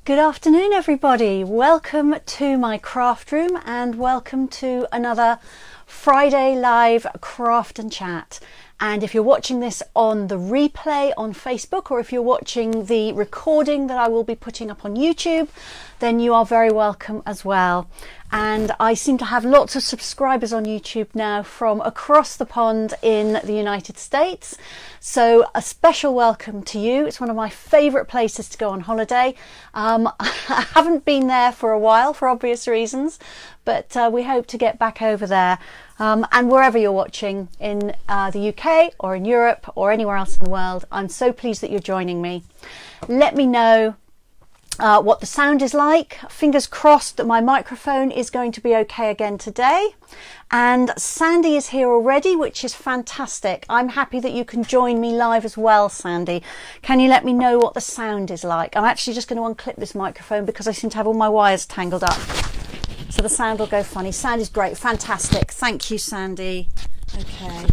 Good afternoon everybody, welcome to my craft room and welcome to another Friday live craft and chat. And if you're watching this on the replay on Facebook, or if you're watching the recording that I will be putting up on YouTube, then you are very welcome as well. And I seem to have lots of subscribers on YouTube now from across the pond in the United States. So a special welcome to you. It's one of my favourite places to go on holiday. I haven't been there for a while for obvious reasons, but we hope to get back over there. And wherever you're watching in the UK or in Europe or anywhere else in the world, I'm so pleased that you're joining me. Let me know what the sound is like. Fingers crossed that my microphone is going to be okay again today. And Sandy is here already, which is fantastic. I'm happy that you can join me live as well, Sandy. Can you let me know what the sound is like? I'm actually just going to unclip this microphone because I seem to have all my wires tangled up. So the sound will go funny. Sound is great, fantastic. Thank you, Sandy. Okay.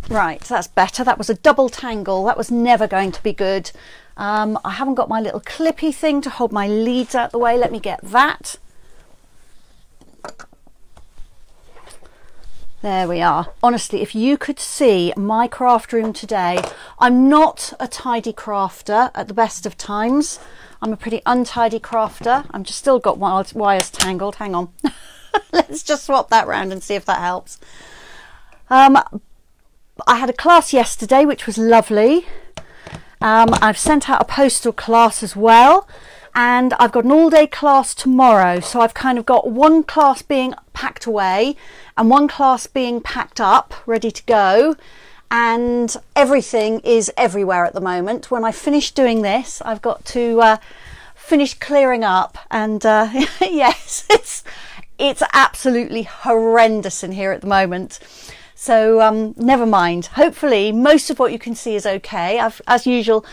Right, that's better. That was a double tangle. That was never going to be good. I haven't got my little clippy thing to hold my leads out the way. Let me get that. There we are. Honestly, if you could see my craft room today, I'm not a tidy crafter at the best of times. I'm a pretty untidy crafter. I'm just still got wires tangled. Hang on. Let's just swap that round and see if that helps. I had a class yesterday, which was lovely. I've sent out a postal class as well. And I've got an all-day class tomorrow. So I've kind of got one class being packed away and one class being packed up, ready to go. And everything is everywhere at the moment. When I finish doing this, I've got to finish clearing up. And yes, it's absolutely horrendous in here at the moment. So never mind. Hopefully most of what you can see is okay. I've, as usual,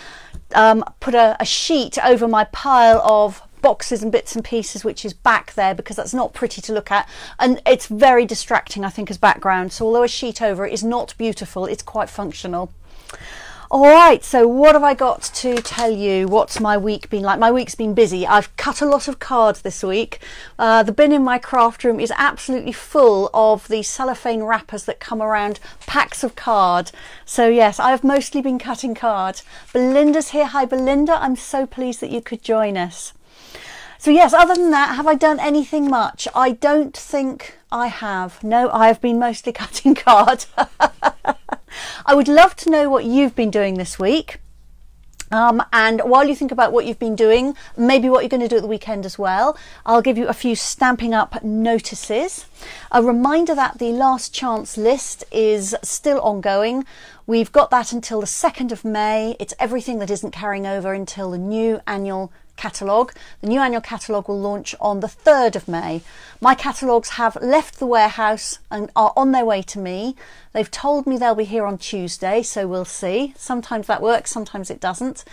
put a sheet over my pile of boxes and bits and pieces, which is back there because that's not pretty to look at, and it's very distracting, I think, as background. So although a sheet over it is not beautiful, it's quite functional. All right, so what have I got to tell you? What's my week been like? My week's been busy. I've cut a lot of cards this week. The bin in my craft room is absolutely full of the cellophane wrappers that come around packs of card. So yes, I've mostly been cutting card. Belinda's here. Hi, Belinda. I'm so pleased that you could join us. So yes, other than that, have I done anything much? I don't think I have. No, I have been mostly cutting card. I would love to know what you've been doing this week. And while you think about what you've been doing, maybe what you're going to do at the weekend as well, I'll give you a few Stampin' Up notices. A reminder that the last chance list is still ongoing. We've got that until the 2nd of May. It's everything that isn't carrying over until the new annual catalogue. The new annual catalogue will launch on the 3rd of May. My catalogues have left the warehouse and are on their way to me. They've told me they'll be here on Tuesday, so we'll see. Sometimes that works, sometimes it doesn't.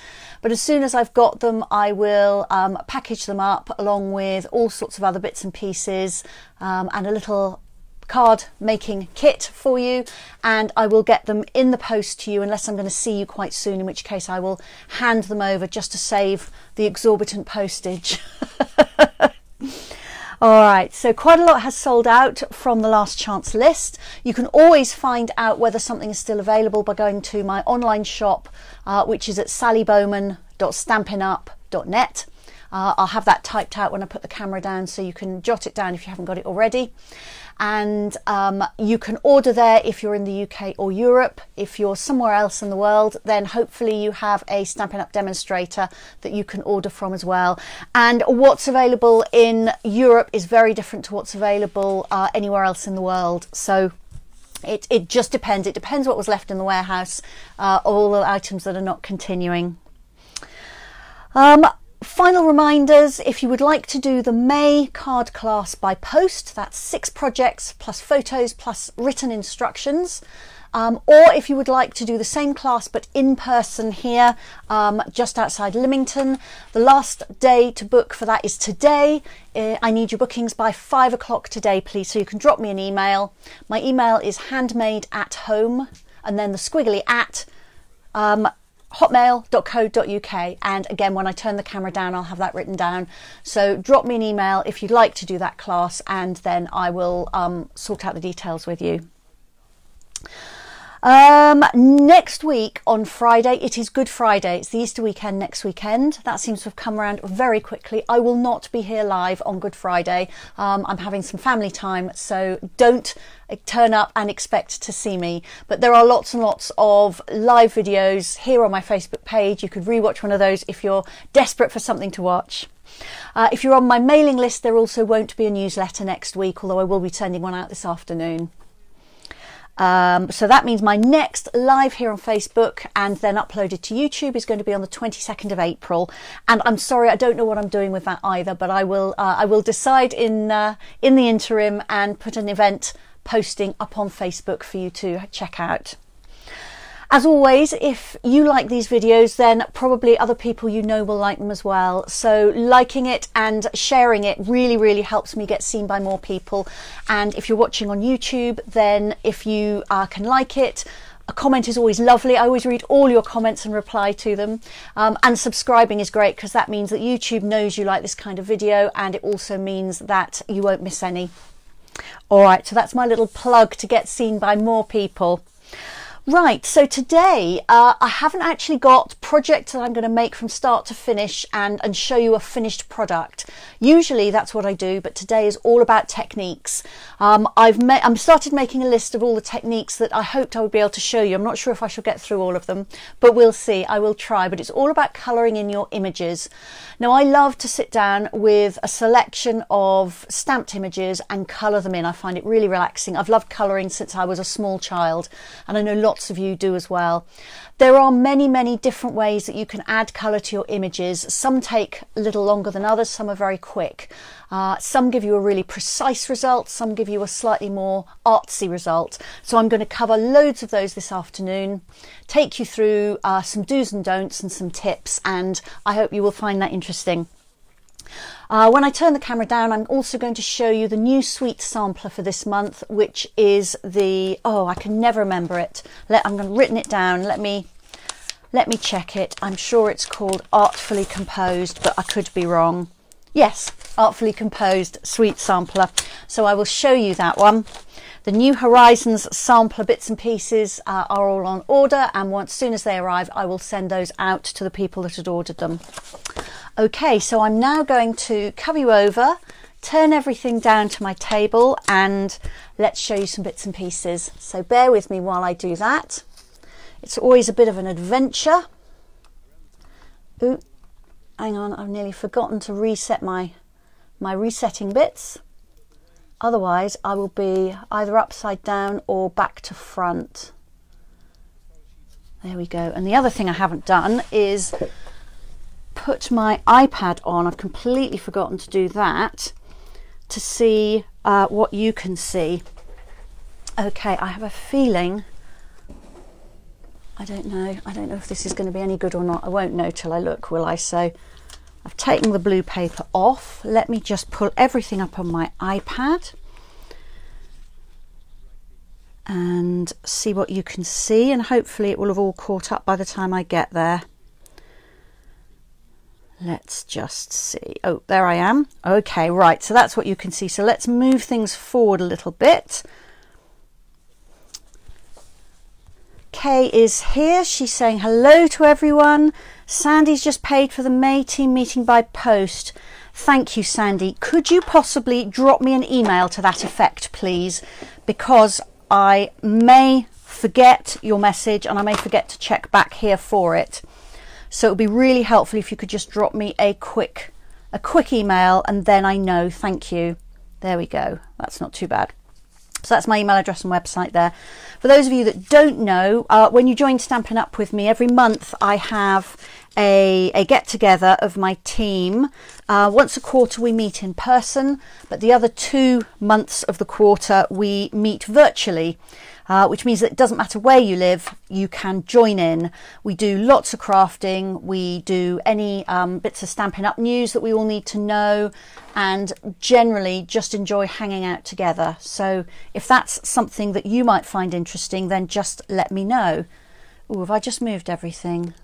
But as soon as I've got them, I will package them up along with all sorts of other bits and pieces and a little card making kit for you, and I will get them in the post to you unless I'm going to see you quite soon, in which case I will hand them over just to save the exorbitant postage. All right, so quite a lot has sold out from the last chance list. You can always find out whether something is still available by going to my online shop, which is at sallybowman.stampinup.net. I'll have that typed out when I put the camera down, so you can jot it down if you haven't got it already. And you can order there if you're in the UK or Europe. If you're somewhere else in the world, then hopefully you have a Stampin' Up demonstrator that you can order from as well. And what's available in Europe is very different to what's available anywhere else in the world. So it just depends. It depends what was left in the warehouse, all the items that are not continuing. Final reminders, if you would like to do the May card class by post, that's 6 projects plus photos plus written instructions. Or if you would like to do the same class but in person here, just outside Lymington, the last day to book for that is today. I need your bookings by 5 o'clock today, please, so you can drop me an email. My email is handmade@home and then the squiggly at hotmail.co.uk. And again, when I turn the camera down, I'll have that written down. So drop me an email if you'd like to do that class, and then I will sort out the details with you. Next week on Friday, it is Good Friday. It's the Easter weekend next weekend. That seems to have come around very quickly. I will not be here live on Good Friday. I'm having some family time, so don't turn up and expect to see me. But there are lots and lots of live videos here on my Facebook page. You could rewatch one of those if you're desperate for something to watch. If you're on my mailing list, there also won't be a newsletter next week, although I will be sending one out this afternoon. So that means my next live here on Facebook and then uploaded to YouTube is going to be on the 22nd of April. And I'm sorry, I don't know what I'm doing with that either, but I will decide in the interim and put an event posting up on Facebook for you to check out. As always, if you like these videos, then probably other people you know will like them as well. So liking it and sharing it really, really helps me get seen by more people. And if you're watching on YouTube, then if you can like it, a comment is always lovely. I always read all your comments and reply to them. And subscribing is great because that means that YouTube knows you like this kind of video, and it also means that you won't miss any. All right, so that's my little plug to get seen by more people. Right, so today I haven't actually got projects that I'm going to make from start to finish and show you a finished product. Usually that's what I do, but today is all about techniques. I've started making a list of all the techniques that I hoped I would be able to show you. I'm not sure if I shall get through all of them, but we'll see. I will try, but it's all about colouring in your images. Now, I love to sit down with a selection of stamped images and colour them in. I find it really relaxing. I've loved colouring since I was a small child, and I know lots of you do as well. There are many, many different ways that you can add colour to your images. Some take a little longer than others, some are very quick. Some give you a really precise result, some give you a slightly more artsy result. So I'm going to cover loads of those this afternoon, take you through some do's and don'ts and some tips, and I hope you will find that interesting. When I turn the camera down, I'm also going to show you the new sweet sampler for this month, which is the, oh, I can never remember it. I'm going to written it down. Let me check it. I'm sure it's called Artfully Composed, but I could be wrong. Yes, Artfully Composed Sweet Sampler. So I will show you that one. The New Horizons sampler bits and pieces are all on order, and as soon as they arrive, I will send those out to the people that had ordered them. Okay, so I'm now going to cover you over, turn everything down to my table, and let's show you some bits and pieces. So bear with me while I do that. It's always a bit of an adventure. Ooh, hang on, I've nearly forgotten to reset my resetting bits. Otherwise, I will be either upside down or back to front. There we go. And the other thing I haven't done is put my iPad on. I've completely forgotten to do that to see what you can see. Okay, I have a feeling, I don't know if this is going to be any good or not. I won't know till I look, will I? So I've taken the blue paper off. Let me just pull everything up on my iPad and see what you can see, and hopefully it will have all caught up by the time I get there. Let's just see. Oh, there I am. Okay, right, so that's what you can see. So let's move things forward a little bit. Kay is here. She's saying hello to everyone. Sandy's just paid for the May team meeting by post. Thank you, Sandy. Could you possibly drop me an email to that effect, please? Because I may forget your message and I may forget to check back here for it. So it would be really helpful if you could just drop me a quick email, and then I know. Thank you. There we go. That's not too bad. So that's my email address and website there. For those of you that don't know, when you join Stampin' Up with me, every month I have a get-together of my team. Once a quarter we meet in person, but the other 2 months of the quarter we meet virtually, which means that it doesn't matter where you live, you can join in. We do lots of crafting, we do any bits of Stampin' Up news that we all need to know, and generally just enjoy hanging out together. So if that's something that you might find interesting, then just let me know. Oh, have I just moved everything?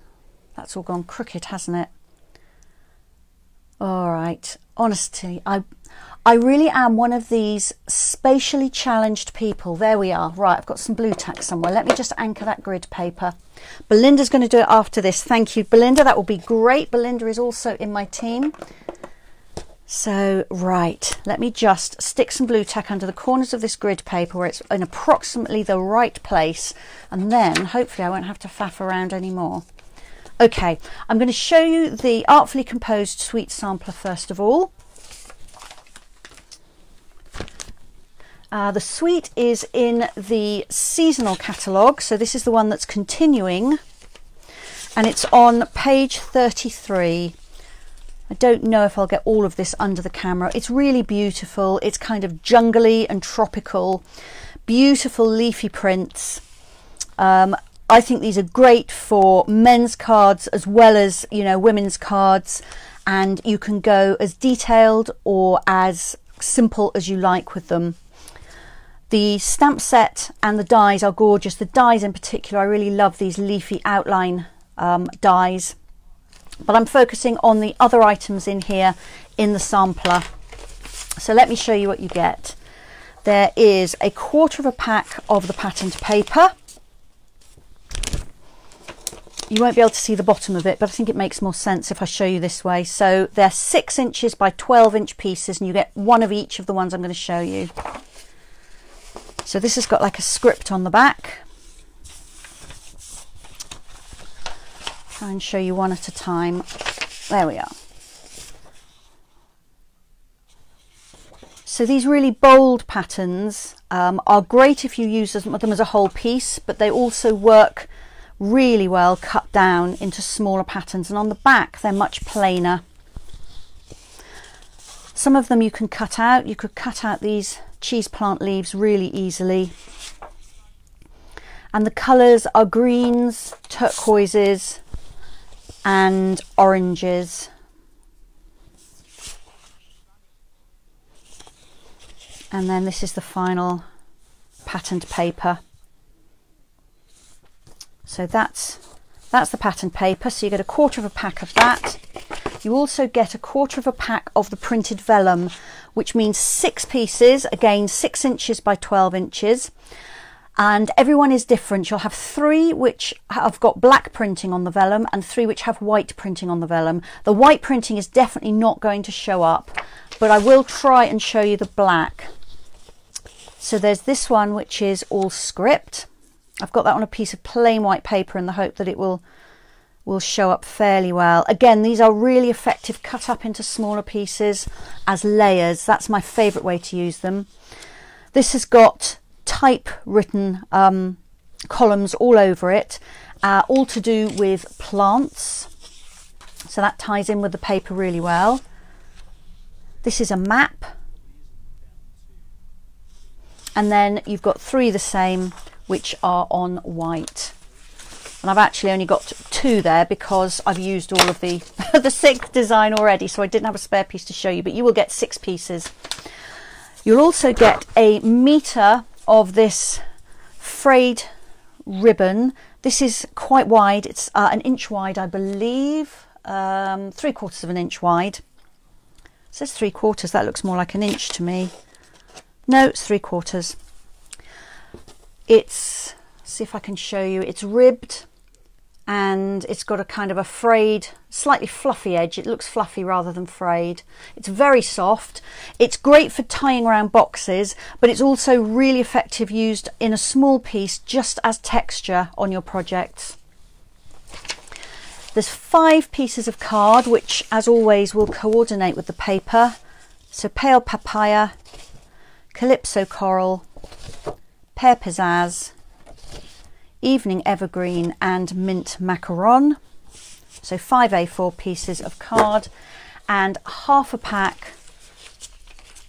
That's all gone crooked, hasn't it? All right. Honestly, I really am one of these spatially challenged people. There we are. Right, I've got some blue tack somewhere. Let me just anchor that grid paper. Belinda's going to do it after this. Thank you, Belinda. That will be great. Belinda is also in my team. So, right, let me just stick some blue tack under the corners of this grid paper where it's in approximately the right place. And then, hopefully, I won't have to faff around anymore. Okay, I'm going to show you the Artfully Composed Sweet Sampler first of all. The sweet is in the seasonal catalogue, so this is the one that's continuing, and it's on page 33. I don't know if I'll get all of this under the camera. It's really beautiful. It's kind of jungly and tropical, beautiful leafy prints. I think these are great for men's cards as well as, you know, women's cards, and you can go as detailed or as simple as you like with them. The stamp set and the dies are gorgeous. The dies in particular, I really love these leafy outline dies, but I'm focusing on the other items in here in the sampler. So let me show you what you get. There is a quarter of a pack of the patterned paper. You won't be able to see the bottom of it, but I think it makes more sense if I show you this way. So they're 6 inches by 12 inch pieces, and you get one of each of the ones I'm going to show you. So this has got like a script on the back. Try and show you one at a time. There we are. So these really bold patterns are great if you use them as a whole piece, but they also work really well cut down into smaller patterns, and on the back they're much plainer. Some of them you can cut out. You could cut out these cheese plant leaves really easily, and the colours are greens, turquoises and oranges. And then this is the final patterned paper. So that's the patterned paper. So you get a quarter of a pack of that. You also get a quarter of a pack of the printed vellum, which means 6 pieces, again 6 inches by 12 inches. And everyone is different. You'll have 3 which have got black printing on the vellum and 3 which have white printing on the vellum. The white printing is definitely not going to show up, but I will try and show you the black. So there's this one which is all script. I've got that on a piece of plain white paper in the hope that it will show up fairly well. Again, these are really effective cut up into smaller pieces as layers. That's my favourite way to use them. This has got typewritten columns all over it, all to do with plants. So that ties in with the paper really well. This is a map. And then you've got 3 the same, which are on white. And I've actually only got 2 there because I've used all of the the 6th design already, so I didn't have a spare piece to show you, but you will get 6 pieces. You'll also get a metre of this frayed ribbon. This is quite wide. It's an inch wide, I believe, 3/4 of an inch wide. It says 3/4. That looks more like an inch to me. No, it's 3/4. It's, see if I can show you, it's ribbed and it's got a kind of a frayed, slightly fluffy edge. It looks fluffy rather than frayed. It's very soft. It's great for tying around boxes, but it's also really effective used in a small piece just as texture on your projects. There's 5 pieces of card, which as always will coordinate with the paper. So pale papaya, calypso coral, pear pizzazz, evening evergreen and mint macaron. So 5 A4 pieces of card and half a pack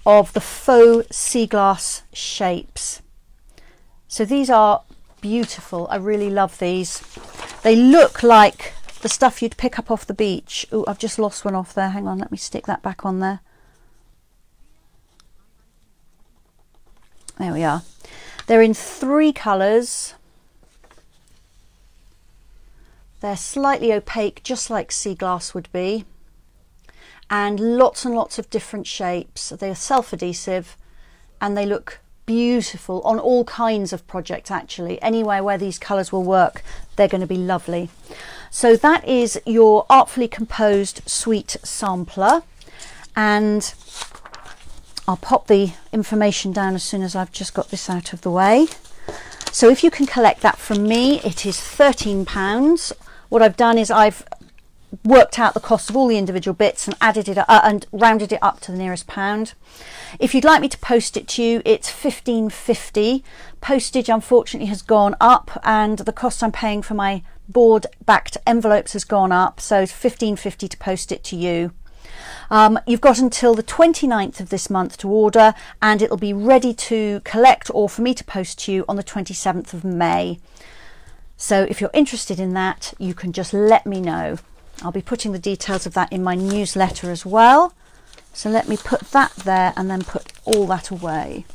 of the faux sea glass shapes. So these are beautiful. I really love these. They look like the stuff you'd pick up off the beach. Oh, I've just lost one off there. Hang on, let me stick that back on there. There we are. They're in 3 colours. They're slightly opaque, just like sea glass would be. And lots of different shapes. They are self-adhesive and they look beautiful on all kinds of projects actually. Anywhere where these colours will work, they're going to be lovely. So that is your artfully composed sweet sampler, and I'll pop the information down as soon as I've just got this out of the way. So if you can collect that from me, it is £13. What I've done is I've worked out the cost of all the individual bits and added it and rounded it up to the nearest pound. If you'd like me to post it to you, it's £15.50. Postage unfortunately has gone up, and the cost I'm paying for my board backed envelopes has gone up, so it's £15.50 to post it to you. You've got until the 29th of this month to order, and it'll be ready to collect or for me to post to you on the 27th of May. So if you're interested in that, you can just let me know. I'll be putting the details of that in my newsletter as well. So let me put that there and then put all that away.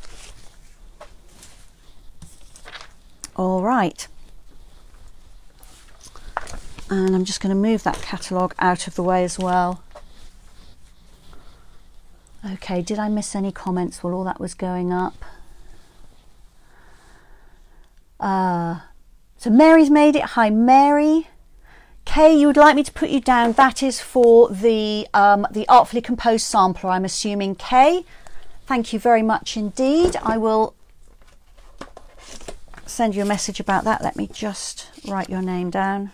All right. And I'm just going to move that catalogue out of the way as well. Okay, did I miss any comments while all that was going up? So Mary's made it. Hi, Mary. Kay, you would like me to put you down. That is for the artfully composed sampler, I'm assuming. Kay, thank you very much indeed. I will send you a message about that. Let me just write your name down.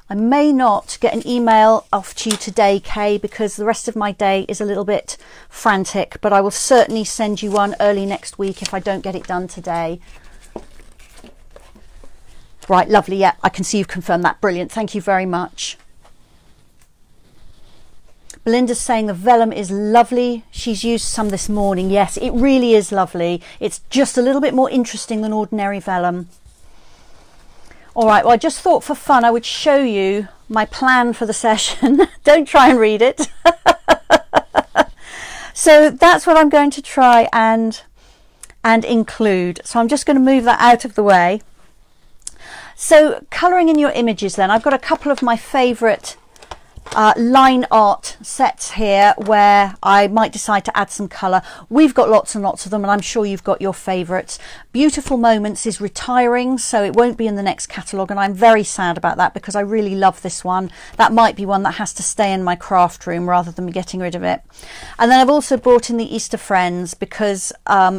I may not get an email off to you today, Kay, because the rest of my day is a little bit frantic, but I will certainly send you one early next week if I don't get it done today. Right, lovely. Yeah, I can see you've confirmed that. Brilliant. Thank you very much. Belinda's saying the vellum is lovely. She's used some this morning. Yes, it really is lovely. It's just a little bit more interesting than ordinary vellum. All right, well, I just thought for fun I would show you my plan for the session. Don't try and read it. So that's what I'm going to try and include. So I'm just going to move that out of the way. So colouring in your images then. I've got a couple of my favourite line art sets here where I might decide to add some colour. We've got lots and lots of them, and I'm sure you've got your favourites. Beautiful Moments is retiring, so it won't be in the next catalogue, and I'm very sad about that because I really love this one. That might be one that has to stay in my craft room rather than me getting rid of it. And then I've also brought in the Easter Friends because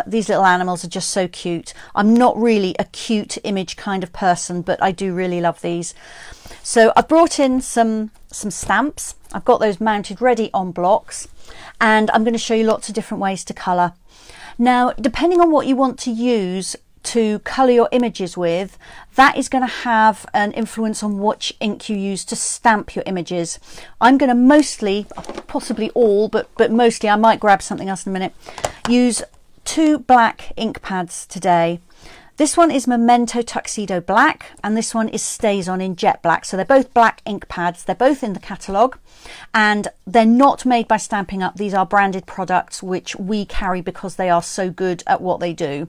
these little animals are just so cute. I'm not really a cute image kind of person, but I do really love these. So I've brought in some stamps. I've got those mounted ready on blocks, and I'm going to show you lots of different ways to colour. Now, depending on what you want to use to colour your images with, that is going to have an influence on which ink you use to stamp your images. I'm going to mostly, possibly all, but mostly, I might grab something else in a minute, use 2 black ink pads today. This one is Memento Tuxedo Black, and this one is Stazon in Jet Black. So they're both black ink pads. They're both in the catalogue, and they're not made by Stampin' Up. These are branded products which we carry because they are so good at what they do.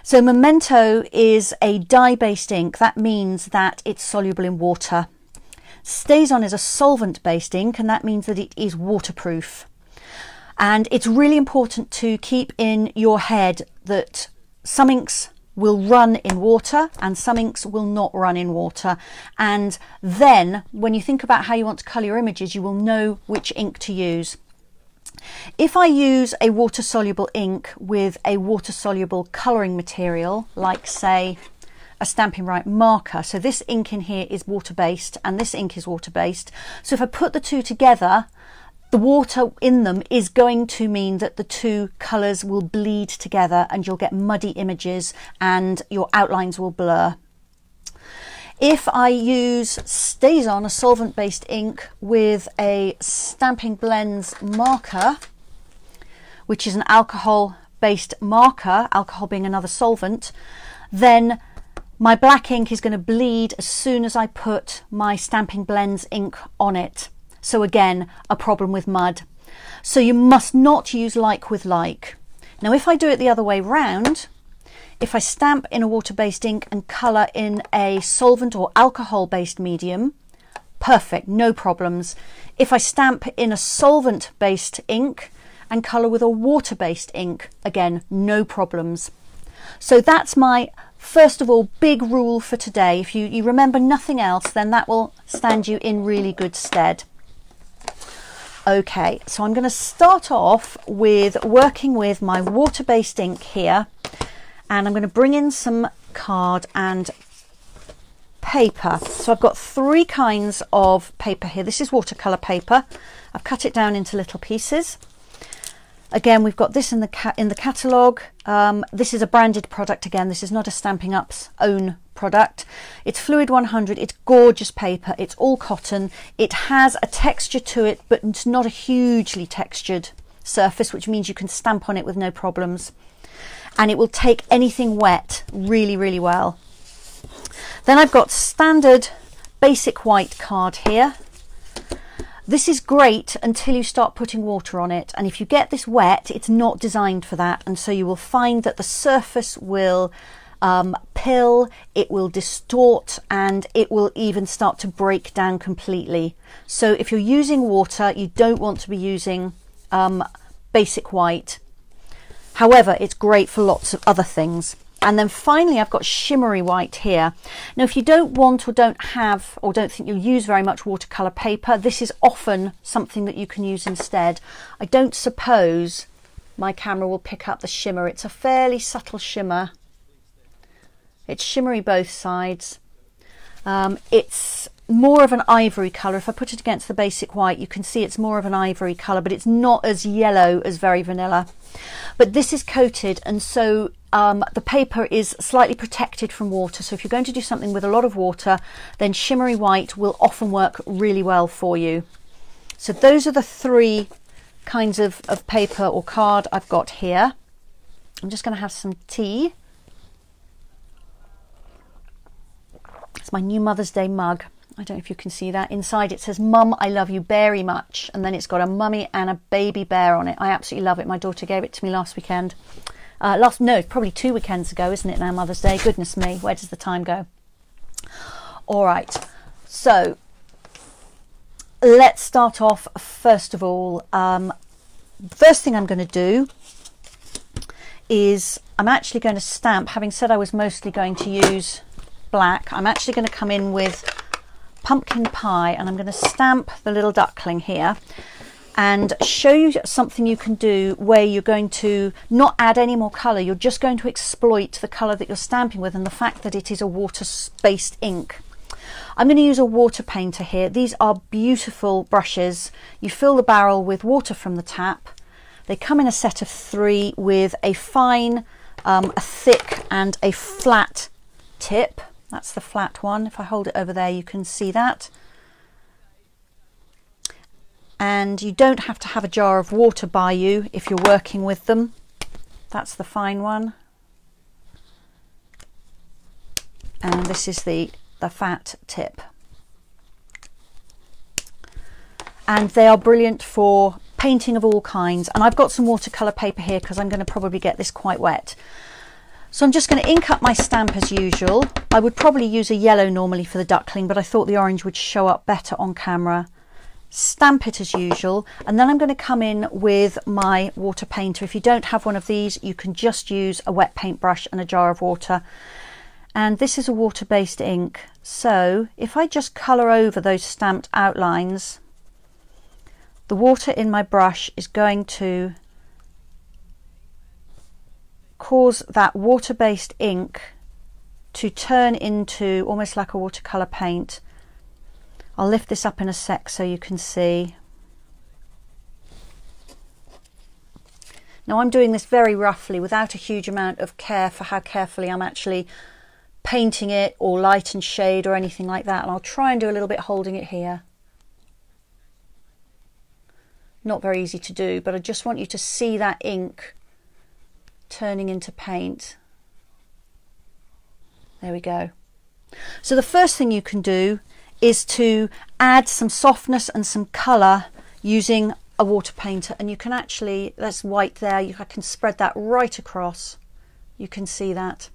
So Memento is a dye-based ink. That means that it's soluble in water. Stazon is a solvent-based ink, and that means that it is waterproof. And it's really important to keep in your head that some inks will run in water and some inks will not run in water, and then when you think about how you want to colour your images, you will know which ink to use. If I use a water soluble ink with a water soluble colouring material, like say a Stampin' Right marker, so this ink in here is water based and this ink is water based, so if I put the two together, the water in them is going to mean that the two colours will bleed together and you'll get muddy images and your outlines will blur. If I use Stazon, a solvent-based ink, with a Stamping Blends marker, which is an alcohol-based marker, alcohol being another solvent, then my black ink is going to bleed as soon as I put my Stamping Blends ink on it. So again, a problem with mud. So you must not use like with like. Now if I do it the other way round, if I stamp in a water-based ink and colour in a solvent or alcohol-based medium, perfect, no problems. If I stamp in a solvent-based ink and colour with a water-based ink, again, no problems. So that's my, first of all, big rule for today. If you remember nothing else, then that will stand you in really good stead. Okay, so I'm going to start off with working with my water-based ink here, and I'm going to bring in some card and paper. So I've got 3 kinds of paper here. This is watercolour paper. I've cut it down into little pieces. Again, we've got this in the catalogue. This is a branded product again. This is not a Stampin' Up's own product. It's Fluid 100. It's gorgeous paper. It's all cotton. It has a texture to it, but it's not a hugely textured surface, which means you can stamp on it with no problems. And it will take anything wet really, really well. Then I've got standard basic white card here. This is great until you start putting water on it, and if you get this wet, it's not designed for that, and so you will find that the surface will pill, it will distort, and it will even start to break down completely. So if you're using water, you don't want to be using basic white. However, it's great for lots of other things. And then finally, I've got Shimmery White here. Now, if you don't want or don't have or don't think you'll use very much watercolour paper, this is often something that you can use instead. I don't suppose my camera will pick up the shimmer. It's a fairly subtle shimmer. It's shimmery both sides. It's more of an ivory colour. If I put it against the basic white, you can see it's more of an ivory colour, but it's not as yellow as Very Vanilla. But this is coated, and so the paper is slightly protected from water. So if you're going to do something with a lot of water, then Shimmery White will often work really well for you. So those are the 3 kinds of paper or card I've got here. I'm just going to have some tea. It's my new Mother's Day mug. I don't know if you can see that. Inside it says, "Mum, I love you very much." And then it's got a mummy and a baby bear on it. I absolutely love it. My daughter gave it to me last weekend. No, probably 2 weekends ago, isn't it now, Mother's Day? Goodness me, where does the time go? All right, so let's start off first of all. First thing I'm going to do is I'm actually going to stamp, having said I was mostly going to use black, I'm actually going to come in with pumpkin pie, and I'm going to stamp the little duckling here and show you something you can do where you're going to not add any more colour. You're just going to exploit the colour that you're stamping with and the fact that it is a water-based ink. I'm going to use a water painter here. These are beautiful brushes. You fill the barrel with water from the tap. They come in a set of 3 with a fine, a thick and a flat tip. That's the flat one. If I hold it over there, you can see that. And you don't have to have a jar of water by you if you're working with them. That's the fine one. And this is the fat tip. And they are brilliant for painting of all kinds. And I've got some watercolour paper here because I'm going to probably get this quite wet. So I'm just going to ink up my stamp as usual. I would probably use a yellow normally for the duckling, but I thought the orange would show up better on camera. Stamp it as usual, and then I'm going to come in with my water painter. If you don't have one of these, you can just use a wet paint brush and a jar of water. And this is a water-based ink, so if I just colour over those stamped outlines, the water in my brush is going to cause that water-based ink to turn into almost like a watercolour paint. I'll lift this up in a sec so you can see. Now I'm doing this very roughly without a huge amount of care for how carefully I'm actually painting it or light and shade or anything like that. And I'll try and do a little bit holding it here. Not very easy to do, but I just want you to see that ink turning into paint. There we go. So the first thing you can do is to add some softness and some colour using a water painter, and you can actually, that's white there, I can spread that right across. You can see that.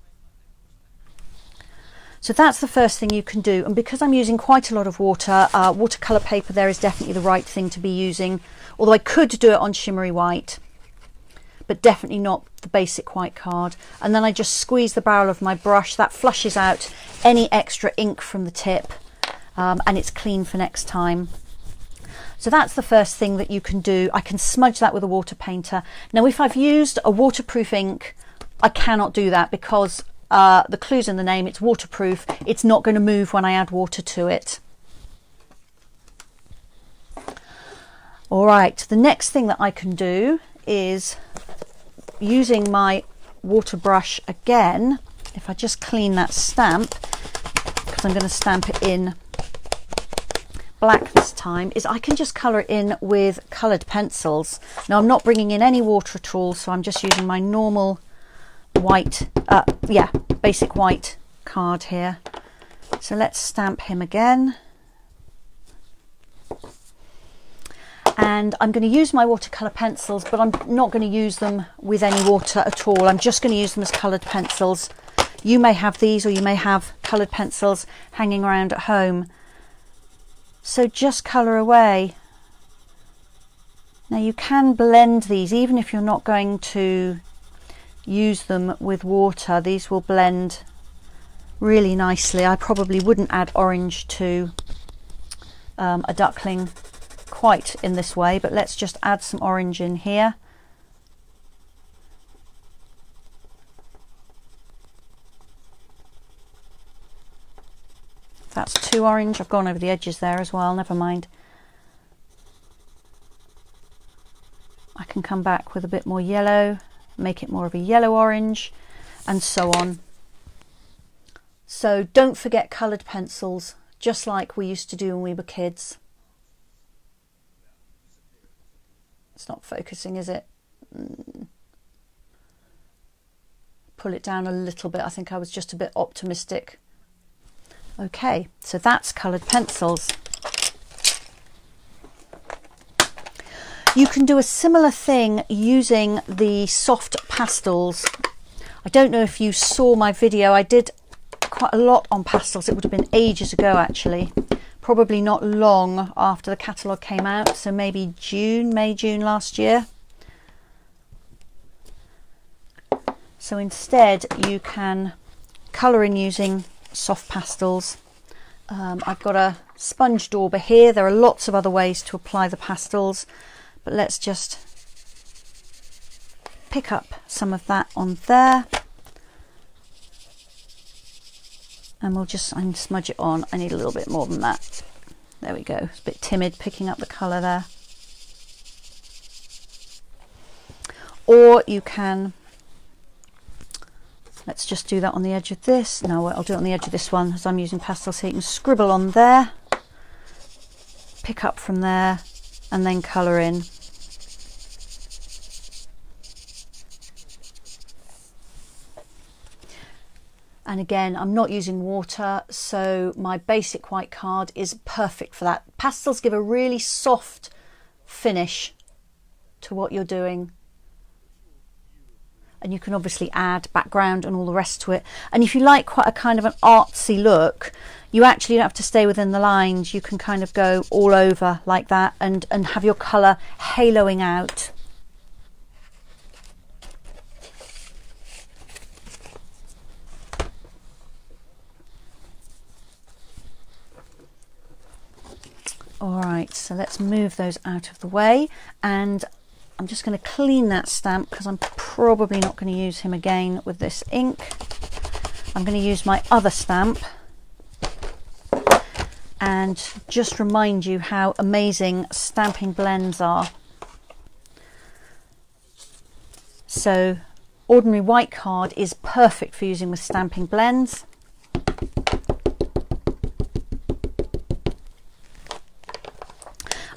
So that's the first thing you can do, and because I'm using quite a lot of water, watercolour paper there is definitely the right thing to be using, although I could do it on Shimmery White, but definitely not the basic white card. And then I just squeeze the barrel of my brush, that flushes out any extra ink from the tip, and it's clean for next time. So that's the first thing that you can do. I can smudge that with a water painter. Now if I've used a waterproof ink, I cannot do that because the clue's in the name, it's waterproof. It's not going to move when I add water to it. All right, the next thing that I can do is using my water brush again. If I just clean that stamp, because I'm going to stamp it in black this time, is I can just colour in with coloured pencils. Now I'm not bringing in any water at all, so I'm just using my normal white, basic white card here. So let's stamp him again. And I'm going to use my watercolour pencils, but I'm not going to use them with any water at all. I'm just going to use them as coloured pencils. You may have these, or you may have coloured pencils hanging around at home. So just colour away. Now you can blend these, even if you're not going to use them with water. These will blend really nicely. I probably wouldn't add orange to a duckling quite in this way, but let's just add some orange in here. That's too orange. I've gone over the edges there as well, never mind. I can come back with a bit more yellow, make it more of a yellow orange, and so on. So don't forget coloured pencils, just like we used to do when we were kids. It's not focusing, is it? Pull it down a little bit. I think I was just a bit optimistic. Okay, so that's coloured pencils. You can do a similar thing using the soft pastels. I don't know if you saw my video. I did quite a lot on pastels. It would have been ages ago actually. Probably not long after the catalogue came out, so maybe May, June last year. So instead you can colour in using soft pastels. I've got a sponge dauber here. There are lots of other ways to apply the pastels, but let's just pick up some of that on there, and we'll just smudge it on. I need a little bit more than that. There we go. It's a bit timid picking up the colour there. Or you can, let's just do that on the edge of this. No, I'll do it on the edge of this one as I'm using pastels here. You can scribble on there, pick up from there, and then colour in. And again, I'm not using water, so my basic white card is perfect for that. Pastels give a really soft finish to what you're doing. And you can obviously add background and all the rest to it. And if you like quite a kind of an artsy look, you actually don't have to stay within the lines. You can kind of go all over like that and have your colour haloing out. All right, so let's move those out of the way, and I'm just going to clean that stamp because I'm probably not going to use him again with this ink. I'm going to use my other stamp and just remind you how amazing stamping blends are. So ordinary white card is perfect for using with stamping blends.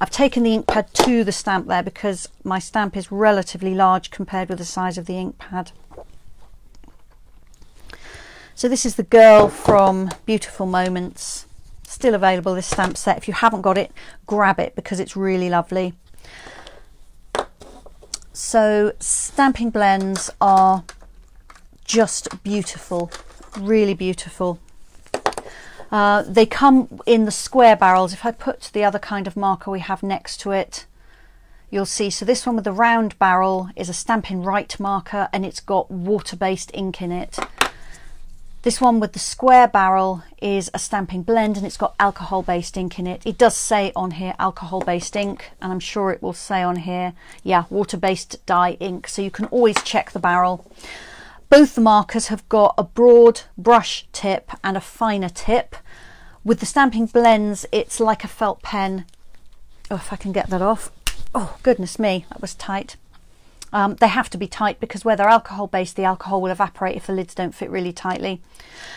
I've taken the ink pad to the stamp there because my stamp is relatively large compared with the size of the ink pad. So this is the girl from Beautiful Moments. Still available, this stamp set. If you haven't got it, grab it because it's really lovely. So stamping blends are just beautiful, really beautiful. They come in the square barrels. If I put the other kind of marker we have next to it, you'll see. So this one with the round barrel is a Stampin' Right marker and it's got water-based ink in it. This one with the square barrel is a stamping blend and it's got alcohol-based ink in it. It does say on here alcohol-based ink, and I'm sure it will say on here, yeah, water-based dye ink. So you can always check the barrel. Both the markers have got a broad brush tip and a finer tip. With the stamping blends, it's like a felt pen. Oh, if I can get that off. Oh, goodness me, that was tight. They have to be tight because where they're alcohol based, the alcohol will evaporate if the lids don't fit really tightly.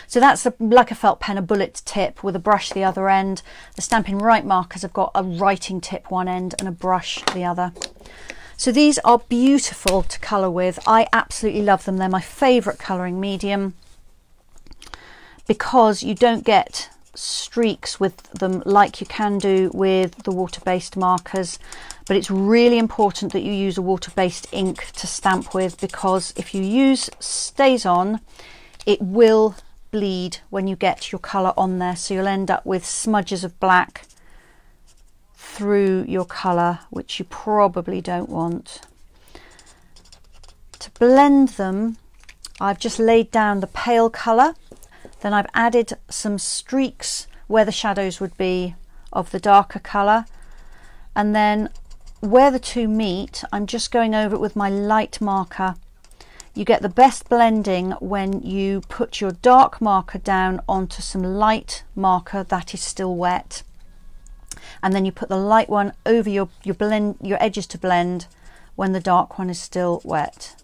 So that's like a felt pen, a bullet tip with a brush the other end. The Stampin' Right markers have got a writing tip one end and a brush the other. So these are beautiful to colour with. I absolutely love them. They're my favourite colouring medium because you don't get streaks with them like you can do with the water-based markers. But it's really important that you use a water-based ink to stamp with, because if you use Stazon, it will bleed when you get your colour on there. So you'll end up with smudges of black through your colour, which you probably don't want. To blend them, I've just laid down the pale colour, then I've added some streaks where the shadows would be of the darker colour, and then where the two meet, I'm just going over it with my light marker. You get the best blending when you put your dark marker down onto some light marker that is still wet, and then you put the light one over your edges to blend when the dark one is still wet.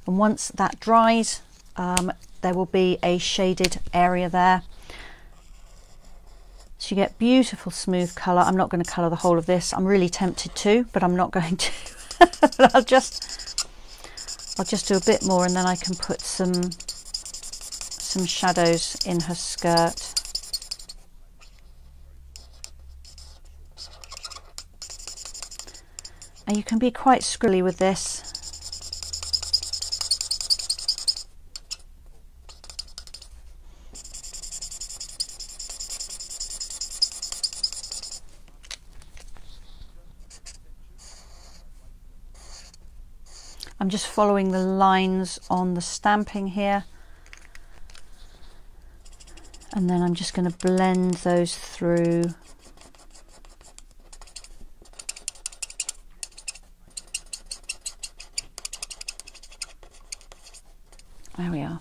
And once that dries, there will be a shaded area there. So you get beautiful smooth colour. I'm not going to colour the whole of this. I'm really tempted to, but I'm not going to. But I'll just do a bit more, and then I can put some shadows in her skirt. And you can be quite scribbly with this. I'm just following the lines on the stamping here, and then I'm just going to blend those through. There we are.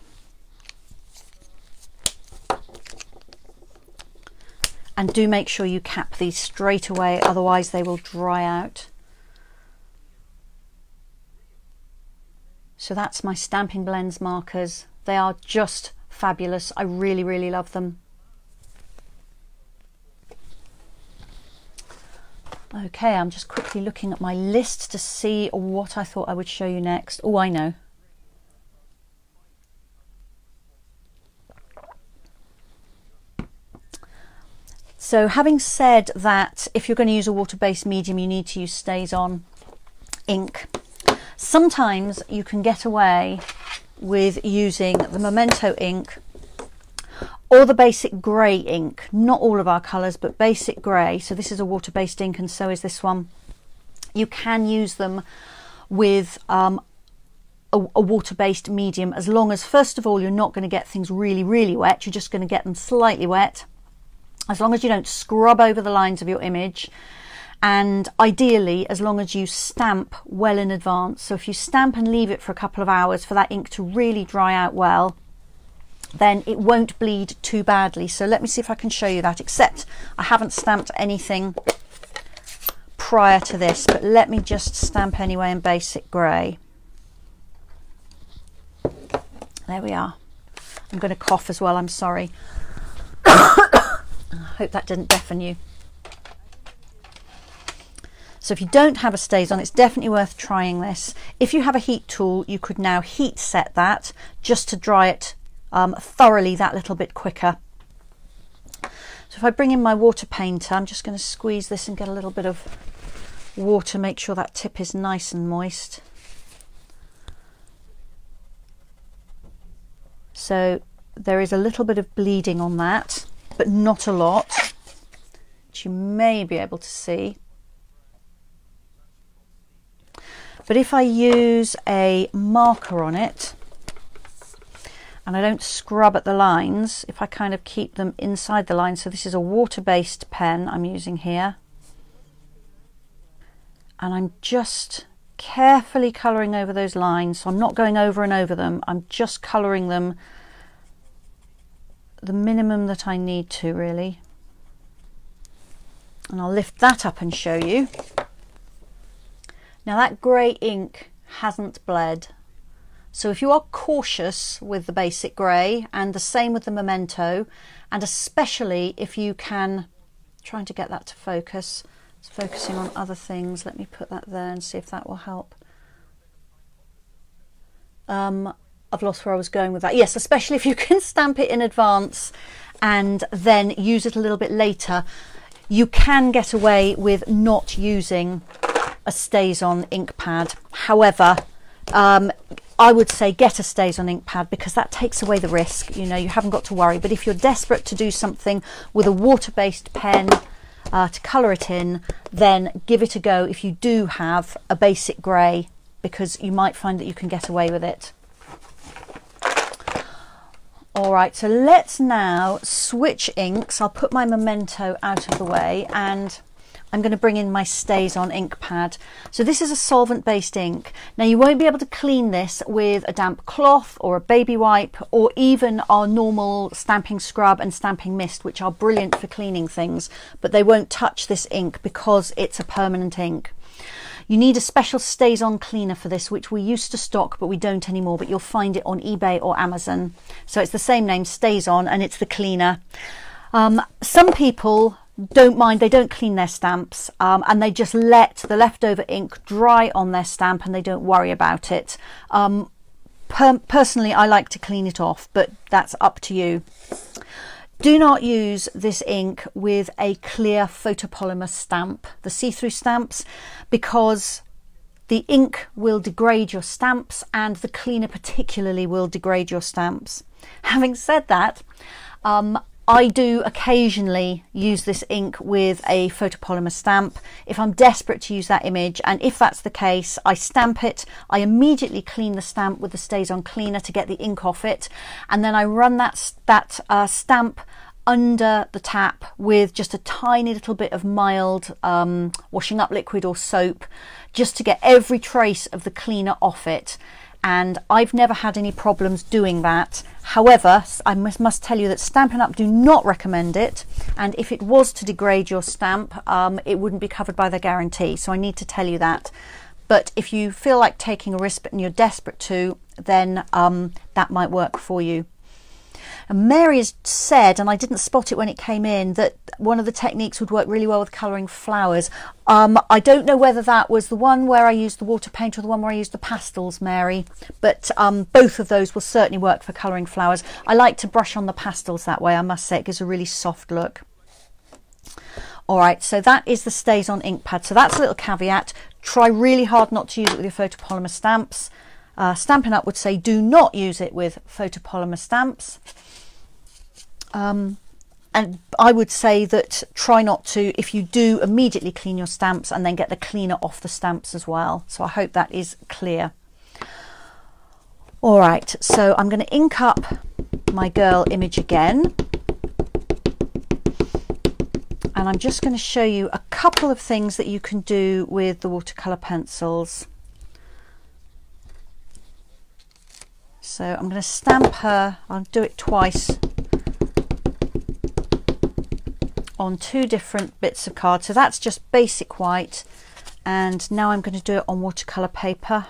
And do make sure you cap these straight away, otherwise they will dry out. So that's my Stampin' Blends markers. They are just fabulous. I really, really love them. Okay, I'm just quickly looking at my list to see what I thought I would show you next. Oh, I know. So having said that, if you're going to use a water-based medium, you need to use Stazon ink. Sometimes you can get away with using the Memento ink or the basic grey ink. Not all of our colours, but basic grey. So this is a water-based ink and so is this one. You can use them with a water-based medium, as long as, first of all, you're not going to get things really, really wet. You're just going to get them slightly wet. As long as you don't scrub over the lines of your image. And ideally, as long as you stamp well in advance. So if you stamp and leave it for a couple of hours for that ink to really dry out well, then it won't bleed too badly. So let me see if I can show you that, except I haven't stamped anything prior to this, but let me just stamp anyway in basic grey. There we are. I'm going to cough as well, I'm sorry. I hope that didn't deafen you. So if you don't have a Stazon, it's definitely worth trying this. If you have a heat tool, you could now heat set that just to dry it thoroughly that little bit quicker. So if I bring in my water painter, I'm just going to squeeze this and get a little bit of water, make sure that tip is nice and moist. So there is a little bit of bleeding on that, but not a lot, which you may be able to see. But if I use a marker on it and I don't scrub at the lines, if I kind of keep them inside the line, so this is a water-based pen I'm using here, and I'm just carefully colouring over those lines, so I'm not going over and over them, I'm just colouring them the minimum that I need to, really. And I'll lift that up and show you. Now that grey ink hasn't bled, so if you are cautious with the basic grey, and the same with the Memento, and especially if you can, trying to get that to focus, it's focusing on other things, let me put that there and see if that will help. I've lost where I was going with that. Yes, especially if you can stamp it in advance and then use it a little bit later, you can get away with not using a Stazon ink pad. However, I would say get a Stazon ink pad, because that takes away the risk. You know, you haven't got to worry. But if you're desperate to do something with a water-based pen to colour it in, then give it a go if you do have a basic grey, because you might find that you can get away with it. All right, so let's now switch inks. I'll put my Memento out of the way and I'm going to bring in my Stazon ink pad. So this is a solvent-based ink. Now you won't be able to clean this with a damp cloth or a baby wipe, or even our normal stamping scrub and stamping mist, which are brilliant for cleaning things, but they won't touch this ink because it's a permanent ink. You need a special Stazon cleaner for this, which we used to stock, but we don't anymore, but you'll find it on eBay or Amazon. So it's the same name, Stazon, and it's the cleaner. Some people don't mind, they don't clean their stamps, and they just let the leftover ink dry on their stamp and they don't worry about it. Personally, I like to clean it off, but that's up to you. Do not use this ink with a clear photopolymer stamp, the see-through stamps, because the ink will degrade your stamps, and the cleaner particularly will degrade your stamps. Having said that, I do occasionally use this ink with a photopolymer stamp if I'm desperate to use that image, and if that's the case, I stamp it, I immediately clean the stamp with the Stazon cleaner to get the ink off it, and then I run that stamp under the tap with just a tiny little bit of mild washing up liquid or soap, just to get every trace of the cleaner off it. And I've never had any problems doing that. However, I must tell you that Stampin' Up! Do not recommend it, and if it was to degrade your stamp, it wouldn't be covered by their guarantee, so I need to tell you that. But if you feel like taking a risk and you're desperate to, then that might work for you. And Mary has said, and I didn't spot it when it came in, that one of the techniques would work really well with colouring flowers. I don't know whether that was the one where I used the water paint or the one where I used the pastels, Mary, but both of those will certainly work for colouring flowers. I like to brush on the pastels that way, I must say, it gives a really soft look. All right, so that is the Stazon ink pad. So that's a little caveat. Try really hard not to use it with your photopolymer stamps. Stampin' Up! Would say do not use it with photopolymer stamps. And I would say that try not to, if you do, immediately clean your stamps and then get the cleaner off the stamps as well. So I hope that is clear. All right, so I'm going to ink up my girl image again. And I'm just going to show you a couple of things that you can do with the watercolour pencils. So I'm going to stamp her, I'll do it twice on two different bits of card. So that's just basic white, and now I'm going to do it on watercolour paper.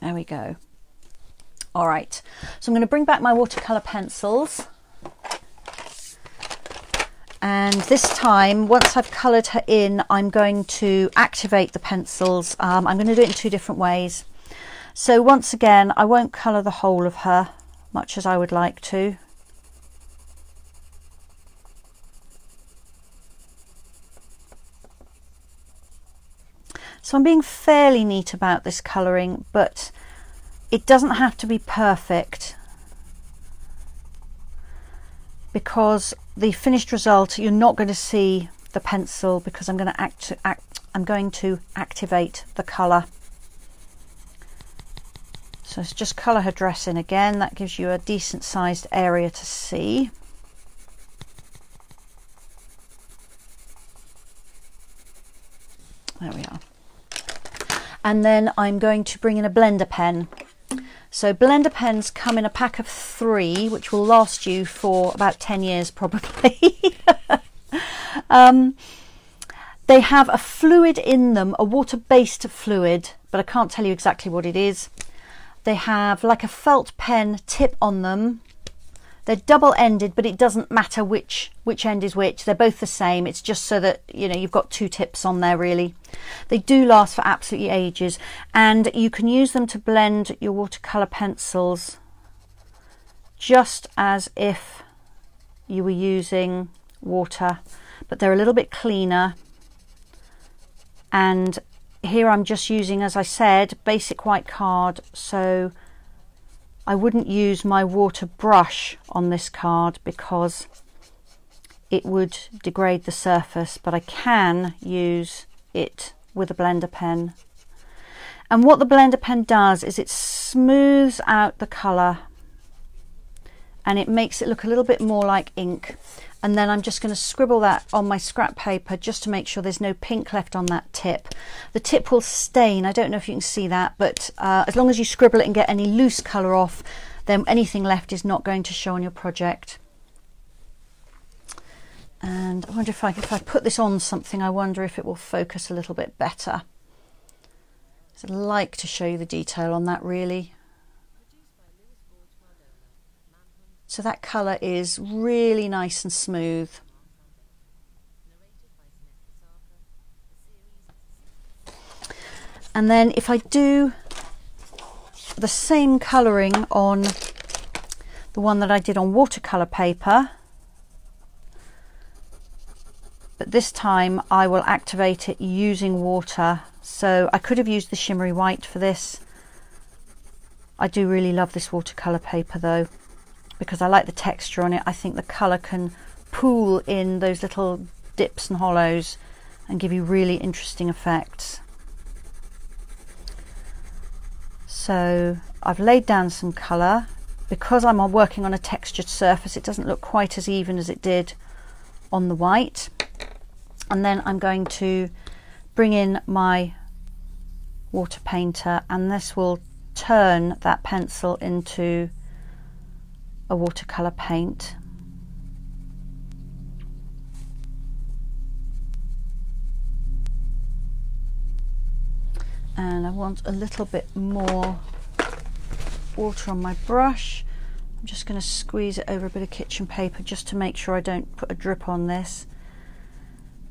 There we go. All right, so I'm going to bring back my watercolor pencils. And this time, once I've coloured her in, I'm going to activate the pencils. I'm going to do it in two different ways. So once again, I won't colour the whole of her, much as I would like to. So I'm being fairly neat about this colouring, but it doesn't have to be perfect, because the finished result, you're not going to see the pencil, because I'm going to activate the colour. So let's just colour her dress in again. That gives you a decent sized area to see. There we are. And then I'm going to bring in a blender pen. So blender pens come in a pack of 3, which will last you for about 10 years probably. They have a fluid in them, a water-based fluid, but I can't tell you exactly what it is. They have like a felt pen tip on them. They're double-ended, but it doesn't matter which end is which. They're both the same. It's just so that, you know, you've got 2 tips on there really. They do last for absolutely ages, and you can use them to blend your watercolor pencils just as if you were using water, but they're a little bit cleaner. And here I'm just using, as I said, basic white card, so I wouldn't use my water brush on this card because it would degrade the surface, but I can use it with a blender pen. And what the blender pen does is it smooths out the colour and it makes it look a little bit more like ink. And then I'm just going to scribble that on my scrap paper just to make sure there's no pink left on that tip. The tip will stain. I don't know if you can see that, but as long as you scribble it and get any loose colour off, then anything left is not going to show on your project. And I wonder if I put this on something, I wonder if it will focus a little bit better. So I'd like to show you the detail on that really. So that colour is really nice and smooth. And then if I do the same colouring on the one that I did on watercolour paper, but this time I will activate it using water. So I could have used the Shimmery White for this. I do really love this watercolour paper though, because I like the texture on it. I think the colour can pool in those little dips and hollows and give you really interesting effects. So I've laid down some colour. Because I'm working on a textured surface, it doesn't look quite as even as it did on the white. And then I'm going to bring in my water painter, and this will turn that pencil into a watercolor paint. And I want a little bit more water on my brush. I'm just going to squeeze it over a bit of kitchen paper just to make sure I don't put a drip on this.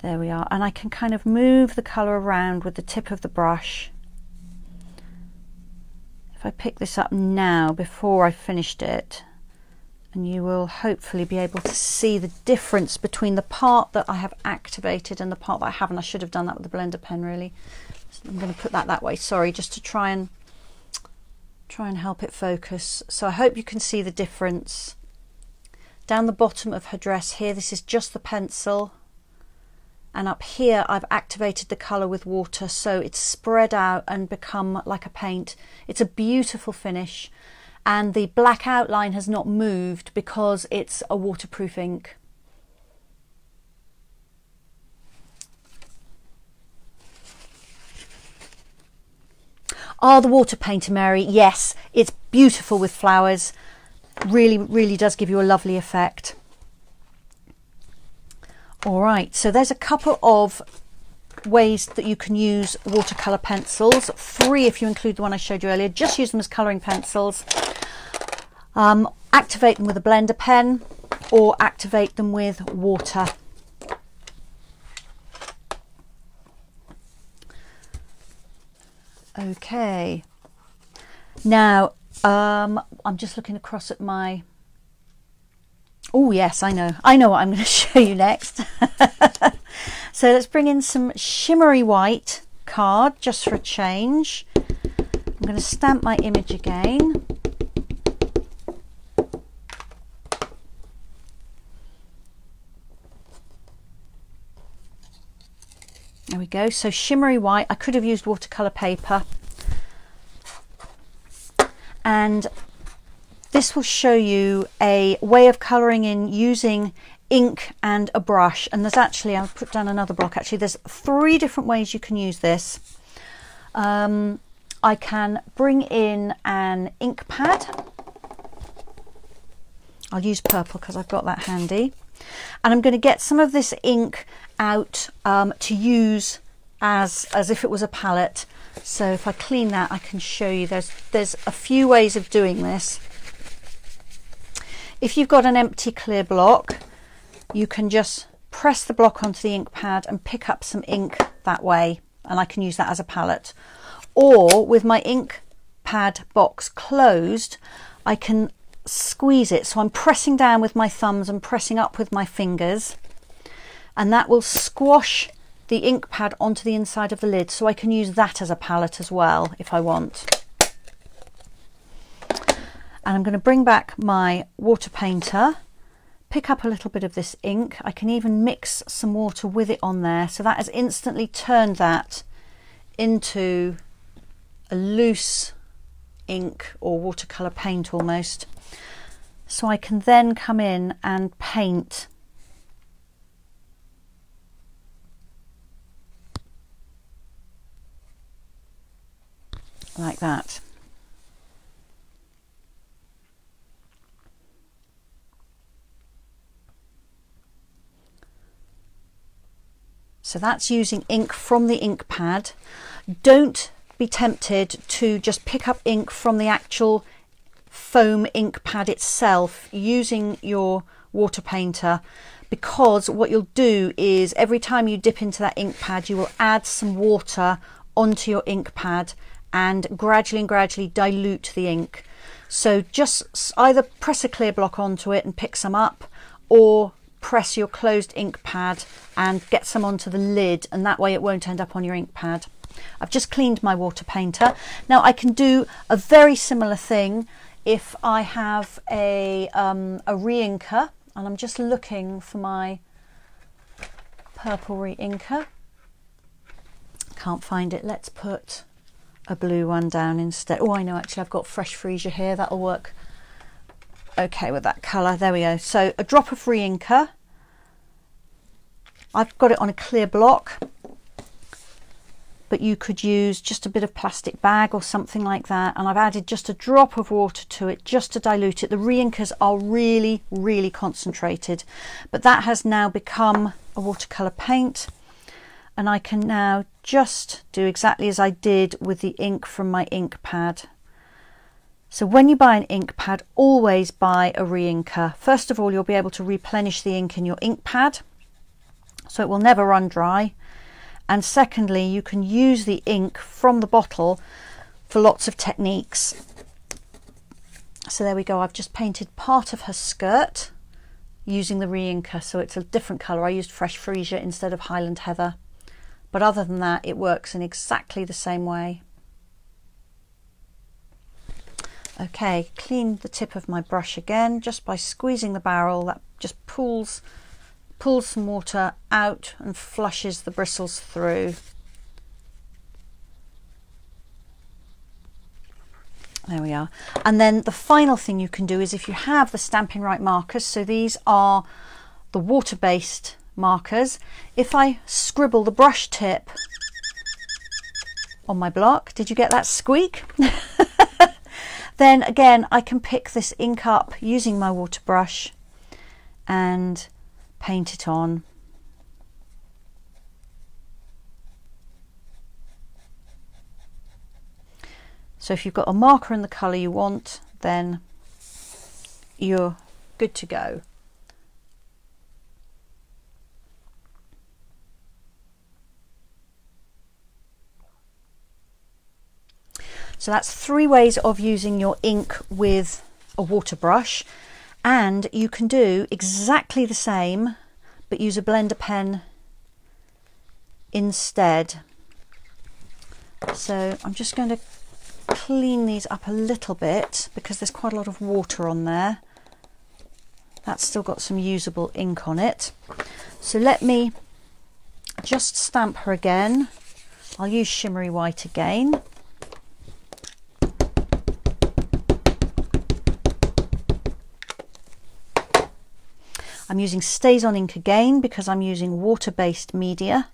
There we are. And I can kind of move the colour around with the tip of the brush. If I pick this up now before I finished it, and you will hopefully be able to see the difference between the part that I have activated and the part that I haven't. I should have done that with the blender pen really. So I'm going to put that way, sorry, just to try and help it focus. So I hope you can see the difference. Down the bottom of her dress here, this is just the pencil, and up here I've activated the colour with water, so it's spread out and become like a paint. It's a beautiful finish, and the black outline has not moved because it's a waterproof ink. The water painter, Mary, yes, it's beautiful with flowers. Really, really does give you a lovely effect. All right, so there's a couple of ways that you can use watercolour pencils. 3 if you include the one I showed you earlier. Just use them as colouring pencils. Activate them with a blender pen or activate them with water. Okay, now I'm just looking across at my, oh yes, I know what I'm going to show you next. So let's bring in some Shimmery White card just for a change. I'm going to stamp my image again. There we go. So Shimmery White, I could have used watercolour paper. And this will show you a way of colouring in using ink and a brush. And there's actually, I'll put down another block actually, there's 3 different ways you can use this. I can bring in an ink pad. I'll use purple because I've got that handy. And I'm going to get some of this ink out to use as if it was a palette. So if I clean that, I can show you there's a few ways of doing this. If you've got an empty clear block, you can just press the block onto the ink pad and pick up some ink that way, and I can use that as a palette. Or with my ink pad box closed, I can squeeze it, so I'm pressing down with my thumbs and pressing up with my fingers, and that will squash the ink pad onto the inside of the lid, so I can use that as a palette as well if I want. And I'm going to bring back my water painter, pick up a little bit of this ink. I can even mix some water with it on there, so that has instantly turned that into a loose ink or watercolour paint almost. So I can then come in and paint like that. So that's using ink from the ink pad. Don't be tempted to just pick up ink from the actual foam ink pad itself using your water painter, because what you'll do is every time you dip into that ink pad, you will add some water onto your ink pad and gradually dilute the ink. So just either press a clear block onto it and pick some up, or press your closed ink pad and get some onto the lid, and that way it won't end up on your ink pad. I've just cleaned my water painter. Now I can do a very similar thing if I have a re-inker, and I'm just looking for my purple re-inker. Can't find it. Let's put a blue one down instead. Oh, I know, actually I've got Fresh Freesia here. That'll work okay with that colour. There we go. So a drop of re-inker. I've got it on a clear block, but you could use just a bit of plastic bag or something like that, and I've added just a drop of water to it just to dilute it. The re-inkers are really concentrated, but that has now become a watercolour paint, and I can now just do exactly as I did with the ink from my ink pad. So when you buy an ink pad, always buy a re-inker. First of all, you'll be able to replenish the ink in your ink pad, so it will never run dry. And secondly, you can use the ink from the bottle for lots of techniques. So there we go. I've just painted part of her skirt using the re-inker, so it's a different colour. I used Fresh Freesia instead of Highland Heather. But other than that, it works in exactly the same way. Okay, clean the tip of my brush again just by squeezing the barrel. That just pulls some water out and flushes the bristles through. There we are. And then the final thing you can do is, if you have the Stampin' Right markers, so these are the water-based markers, if I scribble the brush tip on my block, did you get that squeak? Then again, I can pick this ink up using my water brush and paint it on. So if you've got a marker in the colour you want, then you're good to go. So that's 3 ways of using your ink with a water brush, and you can do exactly the same but use a blender pen instead. So I'm just going to clean these up a little bit because there's quite a lot of water on there. That's still got some usable ink on it. So let me just stamp her again. I'll use Shimmery White again. I'm using Stazon ink again because I'm using water-based media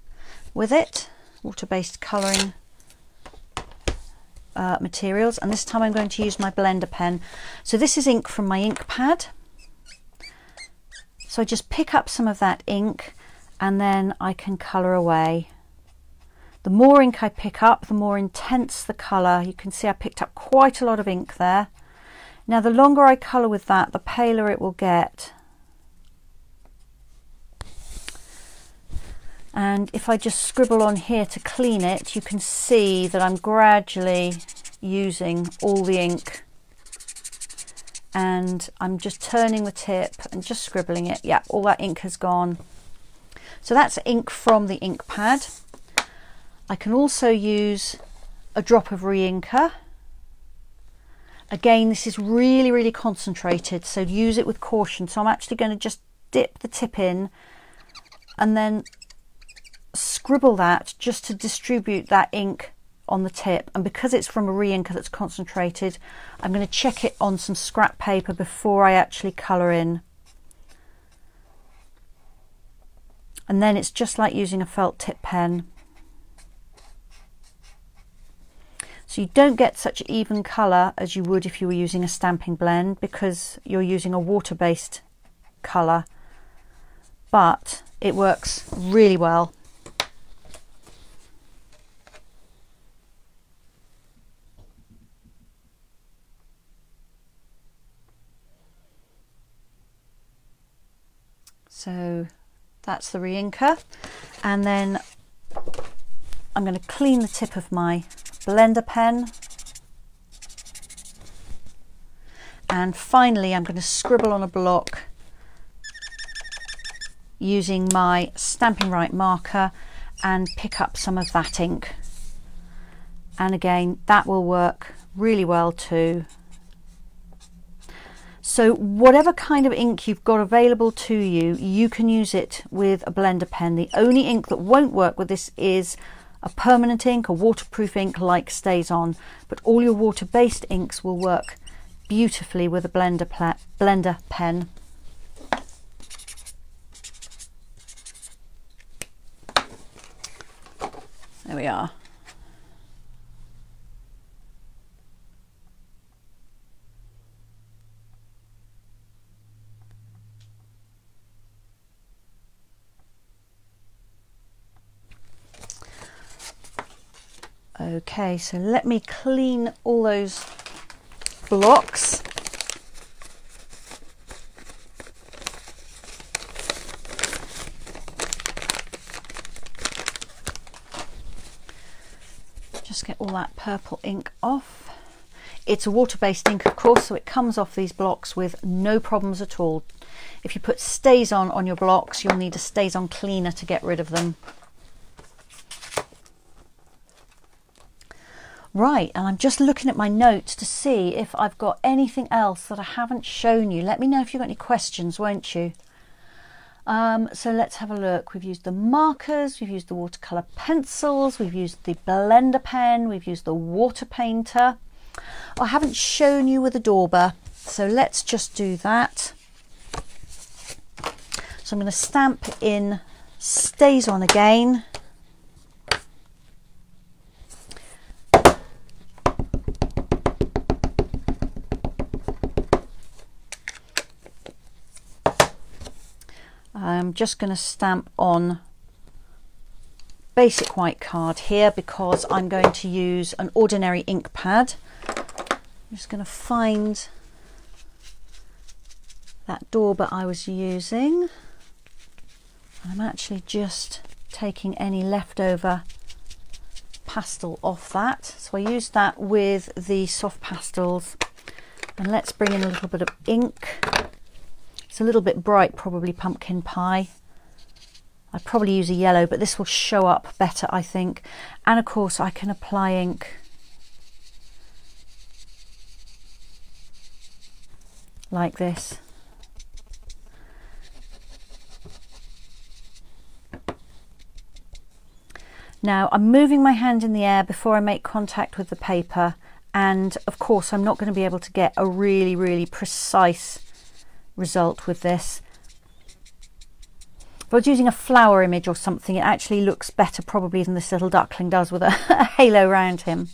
with it, water-based colouring materials, and this time I'm going to use my blender pen. So this is ink from my ink pad. So I just pick up some of that ink and then I can colour away. The more ink I pick up, the more intense the colour. You can see I picked up quite a lot of ink there. Now the longer I colour with that, the paler it will get. And if I just scribble on here to clean it, you can see that I'm gradually using all the ink. And I'm just turning the tip and just scribbling it. Yeah, all that ink has gone. So that's ink from the ink pad. I can also use a drop of re-inker. Again, this is really, really concentrated, so use it with caution. So I'm actually going to just dip the tip in and then scribble that just to distribute that ink on the tip. And because it's from a re-inker that's concentrated, I'm going to check it on some scrap paper before I actually colour in. And then it's just like using a felt tip pen. So you don't get such even colour as you would if you were using a stamping blend because you're using a water-based colour, but it works really well. So that's the re-inker, and then I'm going to clean the tip of my blender pen, and finally I'm going to scribble on a block using my Stampin' Right marker and pick up some of that ink, and again that will work really well too. So whatever kind of ink you've got available to you, you can use it with a blender pen. The only ink that won't work with this is a permanent ink, a waterproof ink like Stazon, but all your water-based inks will work beautifully with a blender pen. There we are. Okay, so let me clean all those blocks. Just get all that purple ink off. It's a water-based ink, of course, so it comes off these blocks with no problems at all. If you put Stazon on your blocks, you'll need a Stazon cleaner to get rid of them. Right, and I'm just looking at my notes to see if I've got anything else that I haven't shown you. Let me know if you've got any questions, won't you? So let's have a look. We've used the markers, we've used the watercolour pencils, we've used the blender pen, we've used the water painter. I haven't shown you with a dauber, so let's just do that. So I'm going to stamp in Stazon again. I'm just going to stamp on basic white card here because I'm going to use an ordinary ink pad I'm just going to find that dauber I was using. I'm actually just taking any leftover pastel off that. So I used that with the soft pastels. And let's bring in a little bit of ink. It's a little bit bright, probably pumpkin pie. I'd probably use a yellow, but this will show up better, I think. And of course I can apply ink like this. Now I'm moving my hand in the air before I make contact with the paper, and of course I'm not going to be able to get a really precise result with this. If I was using a flower image or something, it actually looks better probably than this little duckling does with a halo around him.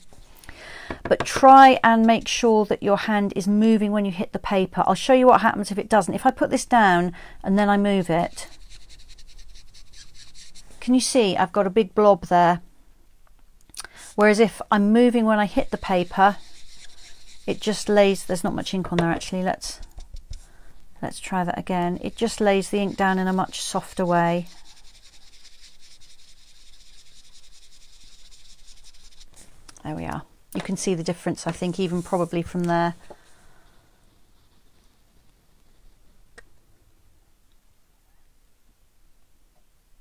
But try and make sure that your hand is moving when you hit the paper. I'll show you what happens if it doesn't. If I put this down and then I move it, can you see I've got a big blob there? Whereas if I'm moving when I hit the paper, it just lays, there's not much ink on there actually, let's try that again. It just lays the ink down in a much softer way. There we are. You can see the difference, I think, even probably from there.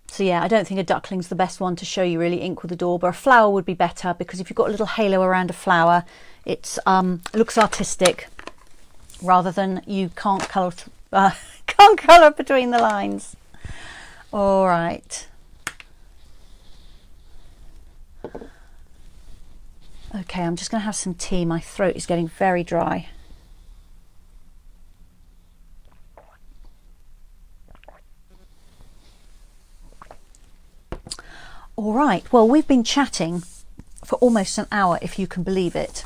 So yeah, I don't think a duckling's the best one to show you really ink with a dauber. A flower would be better, because if you've got a little halo around a flower, it looks artistic rather than you can't colour can't colour between the lines. All right. Okay, I'm just going to have some tea. My throat is getting very dry. All right, well, we've been chatting for almost an hour, if you can believe it.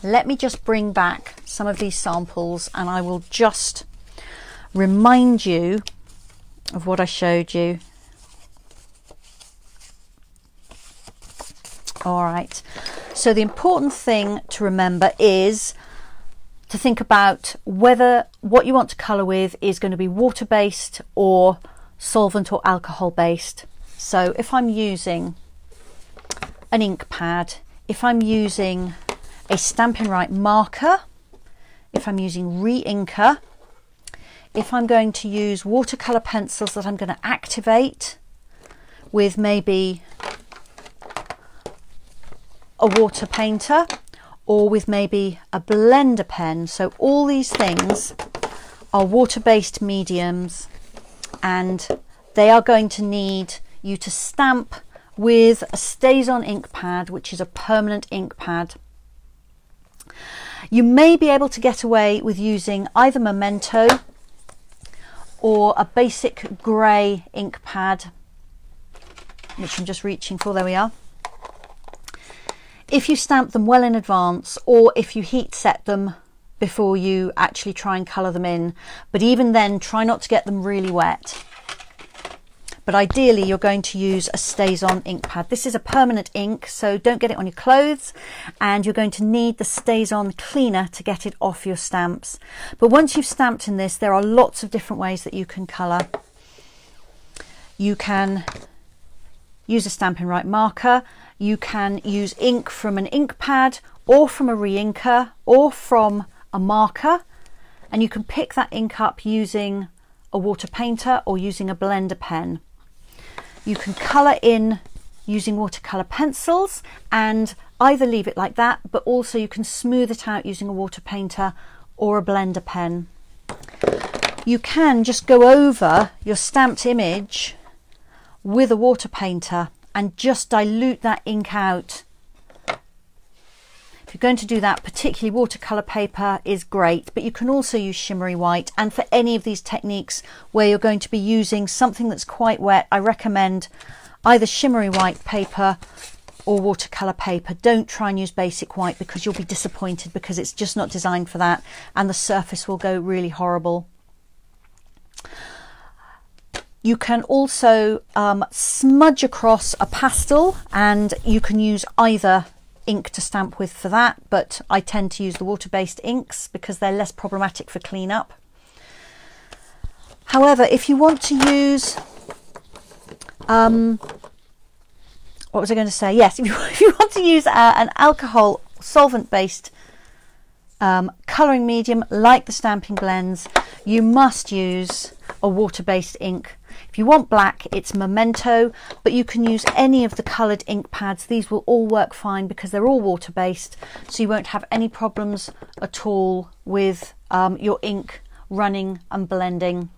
Let me just bring back some of these samples and I will just remind you of what I showed you. All right, so the important thing to remember is to think about whether what you want to colour with is going to be water-based or solvent or alcohol-based. So if I'm using an ink pad, if I'm using a Stampin' Right marker, if I'm using re-inker, if I'm going to use watercolour pencils that I'm going to activate with maybe a water painter or with maybe a blender pen. So all these things are water-based mediums and they are going to need you to stamp with a Stazon ink pad, which is a permanent ink pad. You may be able to get away with using either Memento or a basic grey ink pad, which I'm just reaching for. There we are. If you stamp them well in advance, or if you heat set them before you actually try and colour them in, but even then try not to get them really wet. But ideally you're going to use a Stazon ink pad. This is a permanent ink, so don't get it on your clothes, and you're going to need the Stazon cleaner to get it off your stamps. But once you've stamped in this, there are lots of different ways that you can colour. You can use a Stampin' Right marker, you can use ink from an ink pad or from a re-inker or from a marker, and you can pick that ink up using a water painter or using a blender pen. You can colour in using watercolour pencils and either leave it like that, but also you can smooth it out using a water painter or a blender pen. You can just go over your stamped image with a water painter and just dilute that ink out. If you're going to do that, particularly watercolour paper is great, but you can also use Shimmery White. And for any of these techniques where you're going to be using something that's quite wet, I recommend either Shimmery White paper or watercolour paper. Don't try and use basic white because you'll be disappointed, because it's just not designed for that and the surface will go really horrible. You can also smudge across a pastel, and you can use either ink to stamp with for that, but I tend to use the water-based inks because they're less problematic for cleanup. However, if you want to use, what was I going to say? Yes, if you want to use an alcohol solvent-based colouring medium like the Stamping Blends, you must use a water-based ink. If you want black, it's Memento, but you can use any of the coloured ink pads. These will all work fine because they're all water-based, so you won't have any problems at all with your ink running and blending.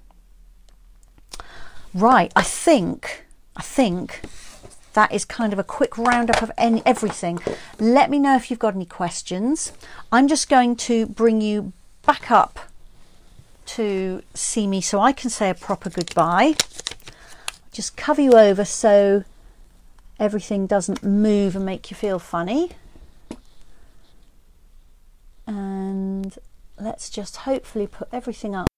Right, I think that is kind of a quick roundup of everything. Let me know if you've got any questions. I'm just going to bring you back up to see me so I can say a proper goodbye. Just cover you over so everything doesn't move and make you feel funny. And let's just hopefully put everything up